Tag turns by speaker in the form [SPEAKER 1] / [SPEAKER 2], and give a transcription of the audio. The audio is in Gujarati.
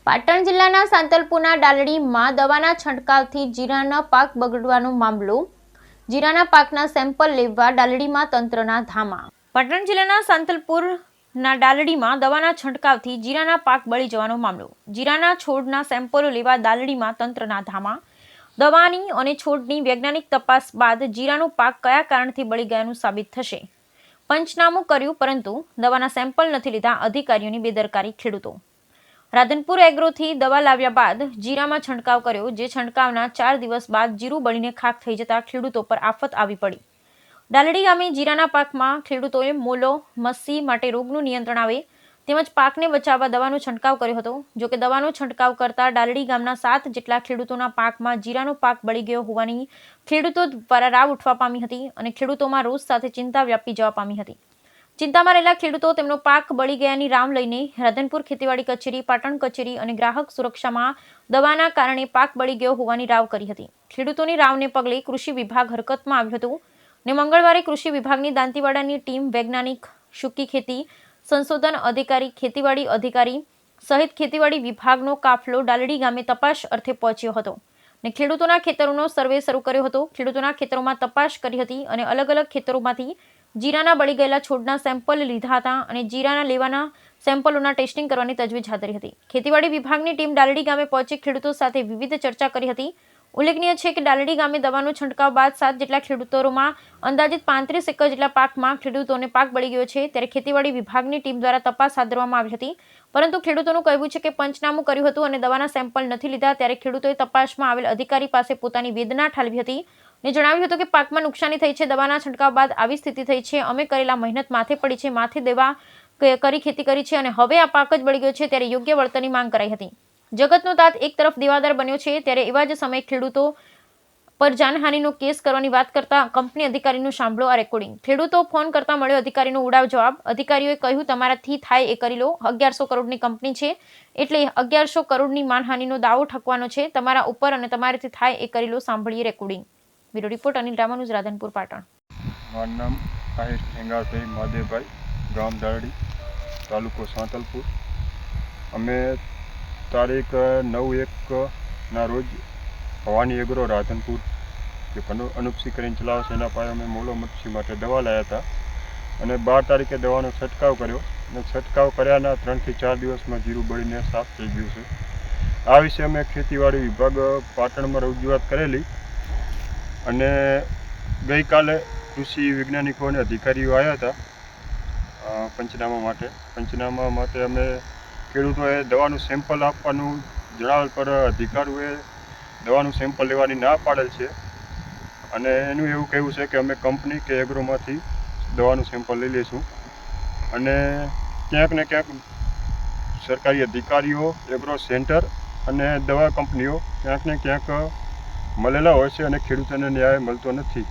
[SPEAKER 1] પાટણ જિલ્લાના સાંતલપુરના ડાલડીમાં દવાના છંટકાવથી જીરાના પાક બગડવાનો મામલો. જીરાના પાકના સેમ્પલ લેવા ડાલડીમાં તંત્રના ધામા. પાટણ જિલ્લાના સાંતલપુરના ડાલડીમાં દવાના છંટકાવથી જીરાના પાક બળી જવાનો મામલો. જીરાના છોડના સેમ્પલો લેવા ડાલડીમાં તંત્રના ધામા. દવાની અને છોડની વૈજ્ઞાનિક તપાસ બાદ જીરાનો પાક કયા કારણથી બળી ગયાનું સાબિત થશે. પંચનામું કર્યું પરંતુ દવાના સેમ્પલ નથી લીધા. અધિકારીઓની બેદરકારી. ખેડૂતો. રાધનપુર એગ્રોથી દવા લાવ્યા બાદ જીરામાં છંટકાવ કર્યો, જે છંટકાવના 4 દિવસ બાદ જીરું બળીને ખાખ થઈ જતા ખેડૂતો પર આફત આવી પડી. ડાલડી ગામે જીરાના પાકમાં ખેડૂતોએ મોલો મસ્સી માટે રોગનું નિયંત્રણ આવે તેમજ પાકને બચાવવા દવાનો છંટકાવ કર્યો હતો. જોકે દવાનો છંટકાવ કરતા ડાલડી ગામના 7 જેટલા ખેડૂતોના પાકમાં જીરાનો પાક બળી ગયો હોવાની ખેડૂતો દ્વારા રાવ ઉઠવા પામી હતી અને ખેડૂતોમાં રોષ સાથે ચિંતા વ્યાપી જવા પામી હતી. ચિંતામાં રહેલા ખેડૂતો તેમનો પાક બળી ગયાની રામ લઈને રાધનપુર ખેતીવાડી કચેરી, પાટણ કચેરી અને ગ્રાહક સુરક્ષામાં દવાના કારણે પાક બળી ગયો હોવાની રાવ કરી હતી. ખેડૂતોની રાવને પગલે કૃષિ વિભાગ હરકતમાં આવ્યું હતું ને મંગળવારે કૃષિ વિભાગની દાંતીવાડાની ટીમ, વૈજ્ઞાનિક, સૂકી ખેતી સંશોધન અધિકારી, ખેતીવાડી અધિકારી સહિત ખેતીવાડી વિભાગનો કાફલો ડાલડી ગામે તપાસ અર્થે પહોંચ્યો હતો ને ખેડૂતોના ખેતરોનો સર્વે શરૂ કર્યો હતો. ખેડૂતોના ખેતરોમાં તપાસ કરી હતી અને અલગ અલગ ખેતરોમાંથી જીરાના બળી ગયેલા છોડના સેમ્પલ લીધા હતા અને જીરાના લેવાના સેમ્પલોના ટેસ્ટિંગ કરવાની તજવીજ હાથ ધરી હતી. ખેતીવાડી વિભાગની ટીમ ડાલડી ગામે પહોંચી ખેડૂતો સાથે વિવિધ ચર્ચા કરી હતી. ઉલ્લેખનીય છે કે ડાલડી ગામે દવાનો છંટકાવ બાદ 7 જેટલા ખેડૂતોમાં અંદાજિત 35 એકર જેટલા પાકમાં ખેડૂતોને પાક બળી ગયો છે. ત્યારે ખેતીવાડી વિભાગની ટીમ દ્વારા તપાસ હાથ ધરવામાં આવી હતી, પરંતુ ખેડૂતોનું કહેવું છે કે પંચનામું કર્યું હતું અને દવાના સેમ્પલ નથી લીધા. ત્યારે ખેડૂતોએ તપાસમાં આવેલ અધિકારી પાસે પોતાની વેદના ઠાલવી હતી ને જણાવ્યું હતું કે પાકમાં નુકસાની થઈ છે. દવાના છંટકાવ બાદ આવી સ્થિતિ થઈ છે. અમે કરેલા મહેનત માથે પડી છે. માથે દવા કરી ખેતી કરી છે અને હવે આ પાક જ બળી ગયો છે. ત્યારે યોગ્ય વળતરની માંગ કરાઈ હતી. જગતનો તાત એક તરફ દેવાદાર બન્યો છે, ત્યારે એવા જ સમયે ખેડૂતો પર જાનહાનિનો કેસ કરવાની વાત કરતા કંપની અધિકારીનું સાંભળો આ રેકોર્ડિંગ. ખેડૂતો ફોન કરતા મળ્યો અધિકારીનો ઉડાવ જવાબ. અધિકારીઓએ કહ્યું, તમારાથી થાય એ કરી લો. 1100 કરોડની કંપની છે એટલે 1100 કરોડની માનહાનિનો દાવો ઠકવાનો છે તમારા ઉપર અને તમારાથી થાય એ કરી લો. સાંભળીએ recording. Bureau report Anil Ramanuj, Radhanpur, Patan.
[SPEAKER 2] મારું નામ આહિર ઠેંગાભાઈ મહાદેવભાઈ, ગામ ડાલડી, તાલુકો સાંતલપુર. અમે તારીખ 9/1 રોજ ભવાની એગ્રો રાધનપુર જે અનુપસિંહ કરીને ચલાવે છે એના પાસે અમે મોલો મચ્છી માટે દવા લાવ્યા હતા અને 12 તારીખે દવાનો છંટકાવ કર્યો અને છંટકાવ કર્યાના 3 થી 4 દિવસમાં જીરું બળીને સાફ થઈ ગયું છે. આ વિશે અમે ખેતીવાડી વિભાગ પાટણમાં રજૂઆત કરેલી અને ગઈકાલે કૃષિ વૈજ્ઞાનિકો અને અધિકારીઓ આવ્યા હતા પંચનામા માટે. અમે ખેડૂતોએ દવાનું સેમ્પલ આપવાનું જણાવેલ પર અધિકારીઓએ દવાનું સેમ્પલ લેવાની ના પાડેલ છે અને એનું એવું કહેવું છે કે અમે કંપની કે એગ્રોમાંથી દવાનું સેમ્પલ લઈ લઈશું અને ક્યાંક ને ક્યાંક સરકારી અધિકારીઓ, એગ્રો સેન્ટર અને દવા કંપનીઓ ક્યાંક ને ક્યાંક મળેલા હોય છે અને ખેડૂતોને ન્યાય મળતો નથી.